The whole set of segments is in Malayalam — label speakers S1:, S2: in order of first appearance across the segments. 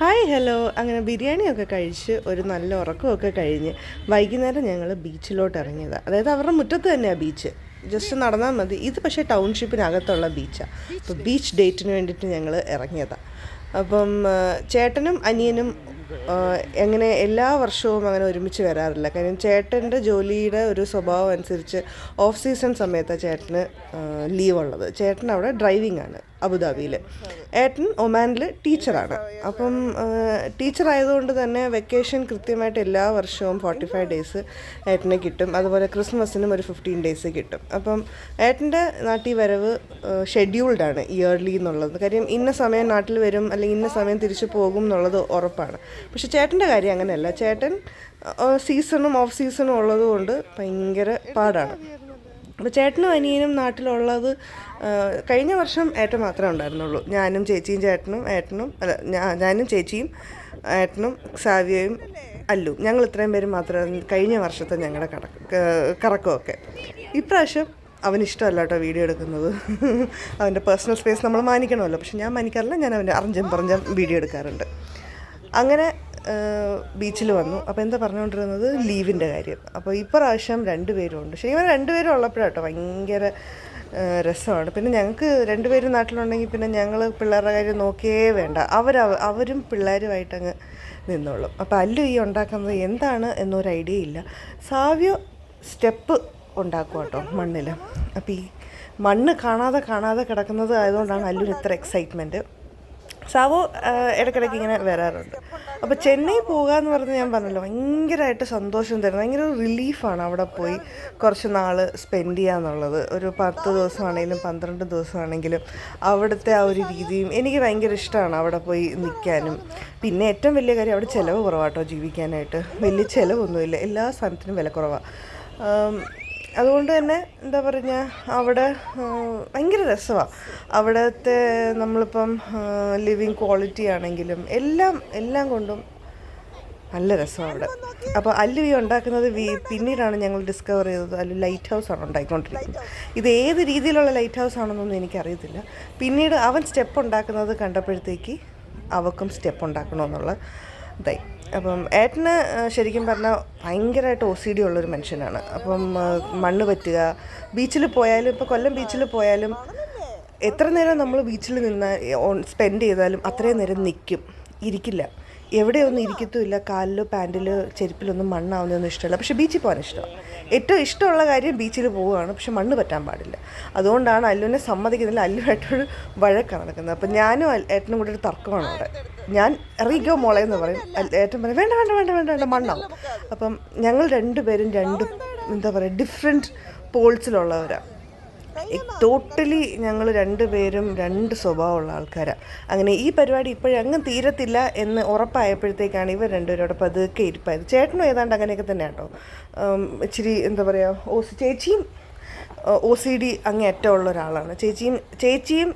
S1: ഹായ് ഹലോ അങ്ങനെ ബിരിയാണിയൊക്കെ കഴിച്ച് ഒരു നല്ല ഉറക്കമൊക്കെ കഴിഞ്ഞ് വൈകുന്നേരം ഞങ്ങൾ ബീച്ചിലോട്ട് ഇറങ്ങിയതാണ്. അതായത് അവരുടെ മുറ്റത്ത് തന്നെയാണ് ബീച്ച്, ജസ്റ്റ് നടന്നാൽ മതി. ഇത് പക്ഷേ ടൗൺഷിപ്പിനകത്തുള്ള ബീച്ചാണ്. അപ്പോൾ ബീച്ച് ഡേറ്റിന് വേണ്ടിയിട്ട് ഞങ്ങൾ ഇറങ്ങിയതാണ്. അപ്പം ചേട്ടനും അനിയനും എങ്ങനെ എല്ലാ വർഷവും അങ്ങനെ ഒരുമിച്ച് വരാറില്ല. കാര്യം ചേട്ടൻ്റെ ജോലിയുടെ ഒരു സ്വഭാവം അനുസരിച്ച് ഓഫ് സീസൺ സമയത്താണ് ചേട്ടന് ലീവുള്ളത്. ചേട്ടൻ അവിടെ ഡ്രൈവിംഗ് ആണ് അബുദാബിയിൽ, ഏട്ടൻ ഒമാനിൽ ടീച്ചറാണ്. അപ്പം ടീച്ചറായതുകൊണ്ട് തന്നെ വെക്കേഷൻ കൃത്യമായിട്ട് എല്ലാ വർഷവും 45 ഡേയ്സ് ഏട്ടന് കിട്ടും. അതുപോലെ ക്രിസ്മസിനും ഒരു 15 ഡേയ്സ് കിട്ടും. അപ്പം ഏട്ടൻ്റെ നാട്ടിൽ വരവ് ഷെഡ്യൂൾഡാണ് ഇയർലി എന്നുള്ളത്. കാര്യം ഇന്ന സമയം നാട്ടിൽ വരും അല്ലെങ്കിൽ ഇന്ന സമയം തിരിച്ചു പോകും എന്നുള്ളത് ഉറപ്പാണ്. പക്ഷെ ചേട്ടൻ്റെ കാര്യം അങ്ങനെയല്ല. ചേട്ടൻ സീസണും ഓഫ് സീസണും ഉള്ളതുകൊണ്ട് ഭയങ്കര പാടാണ്. അപ്പോൾ ചേട്ടനും അനിയനും നാട്ടിലുള്ളത് കഴിഞ്ഞ വർഷം ഏട്ടൻ മാത്രമേ ഉണ്ടായിരുന്നുള്ളൂ. ഞാനും ചേച്ചിയും ചേട്ടനും ഏട്ടനും ഞാനും ചേച്ചിയും ഏട്ടനും സാവിയയും അല്ലും, ഞങ്ങൾ ഇത്രയും പേര് മാത്രമേ കഴിഞ്ഞ വർഷത്തെ ഞങ്ങളുടെ കറക്കമൊക്കെ. ഇപ്രാവശ്യം അവനിഷ്ടമല്ല കേട്ടോ വീഡിയോ എടുക്കുന്നത്. അവൻ്റെ പേഴ്സണൽ സ്പേസ് നമ്മൾ മാനിക്കണമല്ലോ. പക്ഷെ ഞാൻ മാനിക്കാറില്ല. ഞാൻ അവൻ്റെ അറിഞ്ഞും പറഞ്ഞും വീഡിയോ എടുക്കാറുണ്ട്. അങ്ങനെ ബീച്ചിൽ വന്നു. അപ്പോൾ എന്താ പറഞ്ഞുകൊണ്ടിരുന്നത്, ലീവിൻ്റെ കാര്യം. അപ്പോൾ ഇപ്രാവശ്യം 2 പേരുണ്ട്. ശരിക്കും 2 പേരും ഉള്ളപ്പോഴാട്ടോ ഭയങ്കര രസമാണ്. പിന്നെ ഞങ്ങൾക്ക് 2 പേരും നാട്ടിലുണ്ടെങ്കിൽ പിന്നെ ഞങ്ങൾ പിള്ളേരുടെ കാര്യം നോക്കിയേ വേണ്ട. അവരും പിള്ളേരുമായിട്ടങ്ങ് നിന്നോളും. അപ്പോൾ അല്ലു ഈ ഉണ്ടാക്കുന്നത് എന്താണ് എന്നൊരു ഐഡിയ ഇല്ല. സാവ്യോ സ്റ്റെപ്പ് ഉണ്ടാക്കുക കേട്ടോ മണ്ണിൽ. അപ്പോൾ ഈ മണ്ണ് കാണാതെ കിടക്കുന്നത് ആയതുകൊണ്ടാണ് അല്ലുവിന് ഇത്ര എക്സൈറ്റ്മെൻറ്റ്. സാവോ ഇടയ്ക്കിടയ്ക്ക് ഇങ്ങനെ വരാറുണ്ട്. അപ്പോൾ ചെന്നൈ പോകുക എന്ന് പറഞ്ഞ് ഞാൻ പറഞ്ഞല്ലോ, ഭയങ്കരമായിട്ട് സന്തോഷം തരുന്നത്, ഭയങ്കര റിലീഫാണ് അവിടെ പോയി കുറച്ച് നാൾ സ്പെൻഡ് ചെയ്യുക എന്നുള്ളത്. ഒരു 10 ദിവസമാണെങ്കിലും 12 ദിവസമാണെങ്കിലും അവിടുത്തെ ആ ഒരു രീതിയും എനിക്ക് ഭയങ്കര ഇഷ്ടമാണ്. അവിടെ പോയി നിൽക്കാനും. പിന്നെ ഏറ്റവും വലിയ കാര്യം അവിടെ ചിലവ് കുറവാട്ടോ ജീവിക്കാനായിട്ട്. വലിയ ചിലവൊന്നുമില്ല, എല്ലാ സാധനത്തിനും വില കുറവാണ്. അതുകൊണ്ട് തന്നെ എന്താ പറയുക, അവിടെ ഭയങ്കര രസമാണ്. അവിടുത്തെ നമ്മളിപ്പം ലിവിങ് ക്വാളിറ്റി ആണെങ്കിലും എല്ലാം കൊണ്ടും നല്ല രസമാണ് അവിടെ. അപ്പോൾ അല്ലു ഈ ഉണ്ടാക്കുന്നത് പിന്നീടാണ് ഞങ്ങൾ ഡിസ്കവർ ചെയ്തത്. അല്ലു ലൈറ്റ് ഹൗസാണ് ഉണ്ടാക്കിക്കൊണ്ടിരിക്കുന്നത്. ഇത് ഏത് രീതിയിലുള്ള ലൈറ്റ് ഹൗസ് ആണെന്നൊന്നും എനിക്കറിയത്തില്ല. പിന്നീട് അവൻ സ്റ്റെപ്പ് ഉണ്ടാക്കുന്നത് കണ്ടപ്പോഴത്തേക്ക് അവൾക്കും സ്റ്റെപ്പ് ഉണ്ടാക്കണമെന്നുള്ള ഇതായി. അപ്പം ഏട്ടന് ശരിക്കും പറഞ്ഞാൽ ഭയങ്കരമായിട്ട് OCD ഉള്ളൊരു മനുഷ്യനാണ്. അപ്പം മണ്ണ് പറ്റുക, ബീച്ചിൽ പോയാലും, ഇപ്പോൾ കൊല്ലം ബീച്ചിൽ പോയാലും എത്ര നേരം നമ്മൾ ബീച്ചിൽ നിന്ന് സ്പെൻഡ് ചെയ്താലും അത്രയും നേരം ഇരിക്കില്ല. എവിടെയൊന്നും ഇരിക്കത്തുമില്ല. കാലിലോ പാൻറ്റിലോ ചെരുപ്പിലൊന്നും മണ്ണാവുന്നതൊന്നും ഇഷ്ടമല്ല. പക്ഷേ ബീച്ചിൽ പോകാൻ ഇഷ്ടമാണ്. ഏറ്റവും ഇഷ്ടമുള്ള കാര്യം ബീച്ചിൽ പോവുകയാണ്. പക്ഷെ മണ്ണ് പറ്റാൻ പാടില്ല. അതുകൊണ്ടാണ് അല്ലുവിനെ സമ്മതിക്കുന്നില്ല. അല്ലുമായിട്ടൊരു വഴക്കാണ് നടക്കുന്നത്. അപ്പം ഞാനും ഏട്ടനും കൂടെ ഒരു തർക്കമാണ് അവിടെ. ഞാൻ ഇറങ്ങിക്കോ മോളെ എന്ന് പറയും. ഏട്ടൻ പറയും വേണ്ട മണ്ണാവും. അപ്പം ഞങ്ങൾ 2 പേരും എന്താ പറയുക, ഡിഫറെൻറ്റ് പോൾസിലുള്ളവരാണ്. ടോട്ടലി ഞങ്ങൾ 2 പേരും 2 സ്വഭാവമുള്ള ആൾക്കാരാണ്. അങ്ങനെ ഈ പരിപാടി ഇപ്പോഴങ്ങ് തീരത്തില്ല എന്ന് ഉറപ്പായപ്പോഴത്തേക്കാണ് ഇവർ 2 പേരോടെ പതുക്കെ ഇരിപ്പായത്. ചേട്ടനും ഏതാണ്ട് അങ്ങനെയൊക്കെ തന്നെയാണ് കേട്ടോ. ഇച്ചിരി എന്താ പറയുക, ചേച്ചിയും OCD അങ്ങേയറ്റമുള്ള ഒരാളാണ്. ചേച്ചിയും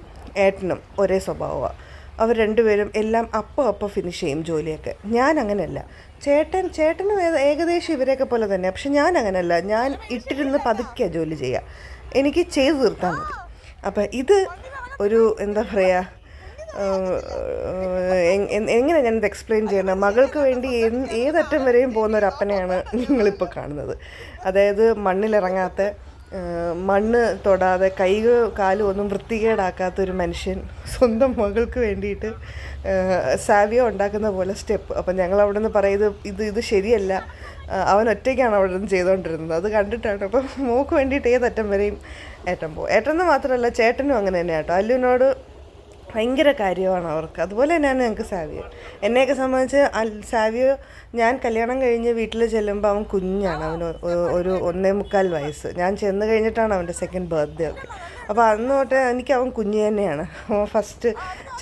S1: ഏട്ടനും ഒരേ സ്വഭാവമാണ്. അവർ 2 പേരും എല്ലാം അപ്പം ഫിനിഷ് ചെയ്യും ജോലിയൊക്കെ. ഞാൻ അങ്ങനെയല്ല. ചേട്ടനും ഏകദേശം ഇവരെയൊക്കെ പോലെ തന്നെ. പക്ഷെ ഞാൻ അങ്ങനെയല്ല. ഞാൻ ഇട്ടിരുന്ന് പതുക്കെ ജോലി ചെയ്യുക, എനിക്ക് ചെയ്ത് തീർത്താൽ മതി. അപ്പം ഇത് ഒരു എന്താ പറയുക, എങ്ങനെ ഞാനിത് എക്സ്പ്ലെയിൻ ചെയ്യണം. മകൾക്ക് വേണ്ടി ഏതറ്റം വരെയും പോകുന്ന ഒരു അപ്പനെയാണ് നിങ്ങളിപ്പോൾ കാണുന്നത്. അതായത് മണ്ണിലിറങ്ങാത്ത, മണ്ണ് തൊടാതെ, കാലും ഒന്നും വൃത്തികേടാക്കാത്തൊരു മനുഷ്യൻ സ്വന്തം മകൾക്ക് വേണ്ടിയിട്ട് സാവിയോ ഉണ്ടാക്കുന്ന പോലെ സ്റ്റെപ്പ്. അപ്പം ഞങ്ങൾ അവിടെ നിന്ന് പറയുന്നത് ഇത് ശരിയല്ല, അവൻ ഒറ്റയ്ക്കാണ് അവിടെ നിന്ന് ചെയ്തുകൊണ്ടിരുന്നത്. അത് കണ്ടിട്ടാണ്. അപ്പം മോക്ക് വേണ്ടിയിട്ട് ഏതറ്റം വരെയും ഏട്ടൻ പോകും. ഏട്ടന് മാത്രമല്ല ചേട്ടനും അങ്ങനെ തന്നെ കേട്ടോ. അല്ലുവിനോട് ഭയങ്കര കാര്യമാണ് അവർക്ക്. അതുപോലെ തന്നെയാണ് ഞങ്ങൾക്ക് സാവിയോ. എന്നെയൊക്കെ സംബന്ധിച്ച് സാവിയോ, ഞാൻ കല്യാണം കഴിഞ്ഞ് വീട്ടിൽ ചെല്ലുമ്പോൾ അവൻ കുഞ്ഞാണ്. അവന് ഒരു 1.25 വയസ്സ്. ഞാൻ ചെന്ന് കഴിഞ്ഞിട്ടാണ് അവൻ്റെ 2nd ബർത്ത്ഡേ ഒക്കെ. അപ്പോൾ അന്ന് തൊട്ടേ എനിക്ക് അവൻ കുഞ്ഞ് തന്നെയാണ്. ഫസ്റ്റ്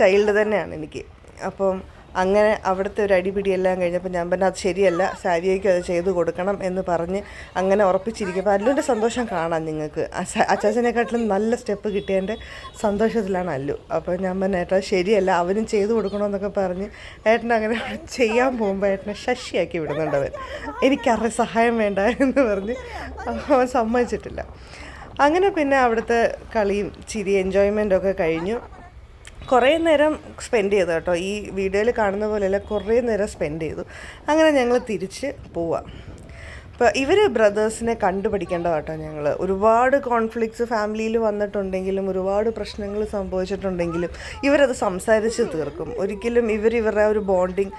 S1: ചൈൽഡ് തന്നെയാണ് എനിക്ക്. അപ്പം അങ്ങനെ അവിടുത്തെ ഒരു അടിപിടിയെല്ലാം കഴിഞ്ഞപ്പോൾ ഞാൻ പറഞ്ഞാൽ അത് ശരിയല്ല, സാവിയയ്ക്ക് അത് ചെയ്ത് കൊടുക്കണം എന്ന് പറഞ്ഞ് അങ്ങനെ ഉറപ്പിച്ചിരിക്കും. അപ്പോൾ അല്ലുവിൻ്റെ സന്തോഷം കാണാം നിങ്ങൾക്ക്. അച്ചാച്ചനെക്കാട്ടിലും നല്ല സ്റ്റെപ്പ് കിട്ടിയതിൻ്റെ സന്തോഷത്തിലാണ് അല്ലു. അപ്പോൾ ഞാൻ പറഞ്ഞ ഏട്ടാ ശരിയല്ല, അവനും ചെയ്ത് കൊടുക്കണമെന്നൊക്കെ പറഞ്ഞ് ഏട്ടൻ അങ്ങനെ ചെയ്യാൻ പോകുമ്പോൾ ഏട്ടനെ ശശിയാക്കി വിടുന്നുണ്ടവൻ. എനിക്കറിയ സഹായം വേണ്ട എന്ന് പറഞ്ഞ് അവൻ സമ്മതിച്ചിട്ടില്ല. അങ്ങനെ പിന്നെ അവിടുത്തെ കളിയും ചിരി എൻജോയ്മെൻറ്റൊക്കെ കഴിഞ്ഞു. കുറേ നേരം സ്പെൻഡ് ചെയ്തു കേട്ടോ. ഈ വീഡിയോയിൽ കാണുന്ന പോലെയല്ല, കുറേ നേരം സ്പെൻഡ് ചെയ്തു. അങ്ങനെ ഞങ്ങൾ തിരിച്ച് പോവാം. അപ്പോൾ ഇവർ ബ്രദേഴ്സിനെ കണ്ടുപിടിക്കേണ്ട കേട്ടോ. ഞങ്ങൾ ഒരുപാട് കോൺഫ്ലിക്ട്സ് ഫാമിലിയിൽ വന്നിട്ടുണ്ടെങ്കിലും ഒരുപാട് പ്രശ്നങ്ങൾ സംഭവിച്ചിട്ടുണ്ടെങ്കിലും ഇവരത് സംസാരിച്ച് തീർക്കും. ഒരിക്കലും ഇവരുടെ ഒരു ബോണ്ടിങ്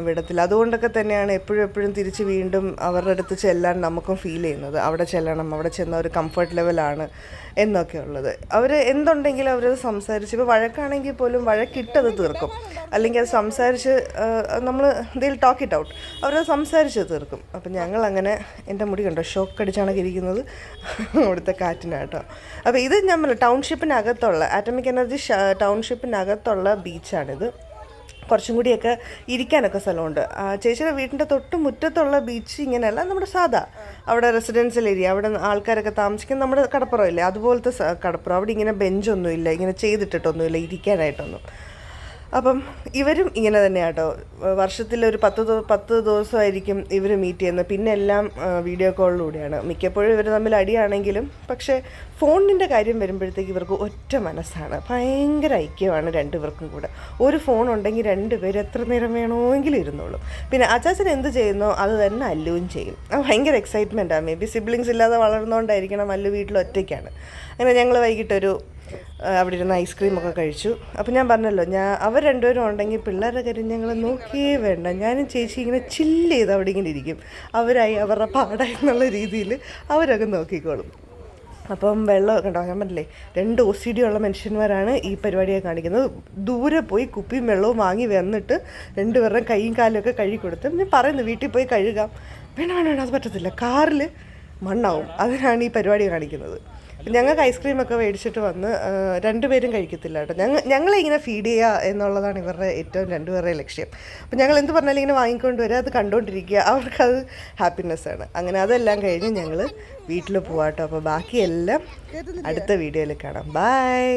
S1: വിടത്തില്ല. അതുകൊണ്ടൊക്കെ തന്നെയാണ് എപ്പോഴും തിരിച്ച് വീണ്ടും അവരുടെ അടുത്ത് ചെല്ലാൻ നമുക്കും ഫീൽ ചെയ്യുന്നത്. അവിടെ ചെല്ലണം, അവിടെ ചെന്ന ഒരു കംഫർട്ട് ലെവലാണ് എന്നൊക്കെ ഉള്ളത്. അവർ എന്തുണ്ടെങ്കിലും അവരത് സംസാരിച്ച്, ഇപ്പോൾ വഴക്കാണെങ്കിൽ പോലും വഴക്കിട്ടത് തീർക്കും. അല്ലെങ്കിൽ അത് സംസാരിച്ച് നമ്മൾ എന്തെങ്കിലും ടോക്ക് ഇറ്റ് ഔട്ട്, അവരത് സംസാരിച്ച് തീർക്കും. അപ്പം ഞങ്ങളങ്ങനെ, എൻ്റെ മുടി കണ്ടോ ഷോക്ക് അടിച്ചാണ് ഇരിക്കുന്നത് അവിടുത്തെ കാറ്റിനാട്ടോ. അപ്പോൾ ഇത് നമ്മൾ ടൗൺഷിപ്പിനകത്തുള്ള ആറ്റമിക് എനർജി ടൗൺഷിപ്പിനകത്തുള്ള ബീച്ചാണിത്. കുറച്ചും കൂടിയൊക്കെ ഇരിക്കാനൊക്കെ സ്ഥലമുണ്ട്. ചേച്ചിയുടെ വീടിൻ്റെ തൊട്ട് മുറ്റത്തുള്ള ബീച്ച് ഇങ്ങനെയല്ല, നമ്മുടെ സാധാ അവിടെ റെസിഡൻഷ്യൽ ഏരിയ, അവിടെ ആൾക്കാരൊക്കെ താമസിക്കുന്ന നമ്മുടെ കടപ്പുറം ഇല്ലേ, അതുപോലത്തെ കടപ്പുറം. അവിടെ ഇങ്ങനെ ബെഞ്ചൊന്നുമില്ല, ഇങ്ങനെ ചെയ്തിട്ടിട്ടൊന്നുമില്ല ഇരിക്കാനായിട്ടൊന്നും. അപ്പം ഇവരും ഇങ്ങനെ തന്നെയാട്ടോ. വർഷത്തിലൊരു 10 ദിവസമായിരിക്കും ഇവർ മീറ്റ് ചെയ്യുന്നത്. പിന്നെ എല്ലാം വീഡിയോ കോളിലൂടെയാണ്. മിക്കപ്പോഴും ഇവർ തമ്മിൽ അടിയാണെങ്കിലും പക്ഷേ ഫോണിൻ്റെ കാര്യം വരുമ്പോഴത്തേക്ക് ഇവർക്ക് ഒറ്റ മനസ്സാണ്. ഭയങ്കര ഐക്യമാണ് രണ്ടുപേർക്കും കൂടെ. ഒരു ഫോൺ ഉണ്ടെങ്കിൽ രണ്ടുപേരും എത്ര നേരം വേണമെങ്കിലും ഇരുന്നോളും. പിന്നെ അച്ചാച്ചൻ എന്ത് ചെയ്യുന്നോ അത് തന്നെ അല്ലുവും ചെയ്യും. ഭയങ്കര എക്സൈറ്റ്മെൻറ്റാണ്. മേ ബി സിബ്ലിങ്സ് ഇല്ലാതെ വളർന്നുകൊണ്ടായിരിക്കണം അല്ലു വീട്ടിൽ ഒറ്റയ്ക്കാണ്. അങ്ങനെ ഞങ്ങൾ വൈകിട്ടൊരു അവിടെ ഇരുന്ന് ഐസ്ക്രീമൊക്കെ കഴിച്ചു. അപ്പം ഞാൻ പറഞ്ഞല്ലോ, അവർ രണ്ടുപേരും ഉണ്ടെങ്കിൽ പിള്ളേരുടെ കാര്യം ഞങ്ങൾ നോക്കിയേ വേണ്ട. ഞാനും ചേച്ചി ഇങ്ങനെ ചില്ല് ചെയ്ത് അവിടെ ഇങ്ങനെ ഇരിക്കും. അവരായി അവരുടെ പാടായി എന്നുള്ള രീതിയിൽ അവരൊക്കെ നോക്കിക്കോളും. അപ്പം വെള്ളമൊക്കെ ഉണ്ടാവും. ഞാൻ പറഞ്ഞില്ലേ, 2 OCD ഉള്ള മനുഷ്യന്മാരാണ് ഈ പരിപാടിയെ കാണിക്കുന്നത്. ദൂരെ പോയി കുപ്പിയും വെള്ളവും വാങ്ങി വന്നിട്ട് രണ്ടുപേരുടെ കൈയും കാലും ഒക്കെ കഴുകി കൊടുത്ത് ഞാൻ പറയുന്നു വീട്ടിൽ പോയി കഴുകാം. വേണ്ട അത് പറ്റത്തില്ല, കാറിൽ മണ്ണാവും. അതിനാണ് ഈ പരിപാടി കാണിക്കുന്നത്. ഞങ്ങൾക്ക് ഐസ്ക്രീമൊക്കെ മേടിച്ചിട്ട് വന്ന് രണ്ടുപേരും കഴിക്കത്തില്ല കേട്ടോ. ഞങ്ങളെ ഇങ്ങനെ ഫീഡ് ചെയ്യുക എന്നുള്ളതാണ് ഇവരുടെ ഏറ്റവും രണ്ടുപേരുടെ ലക്ഷ്യം. അപ്പം ഞങ്ങൾ എന്ത് പറഞ്ഞാലും ഇങ്ങനെ വാങ്ങിക്കൊണ്ട് വരിക, അത് കണ്ടുകൊണ്ടിരിക്കുക, അവർക്കത് ഹാപ്പിനെസ്സാണ്. അങ്ങനെ അതെല്ലാം കഴിഞ്ഞ് ഞങ്ങൾ വീട്ടിൽ പോവാം കേട്ടോ. അപ്പോൾ ബാക്കിയെല്ലാം അടുത്ത വീഡിയോയിൽ കാണാം. ബൈ.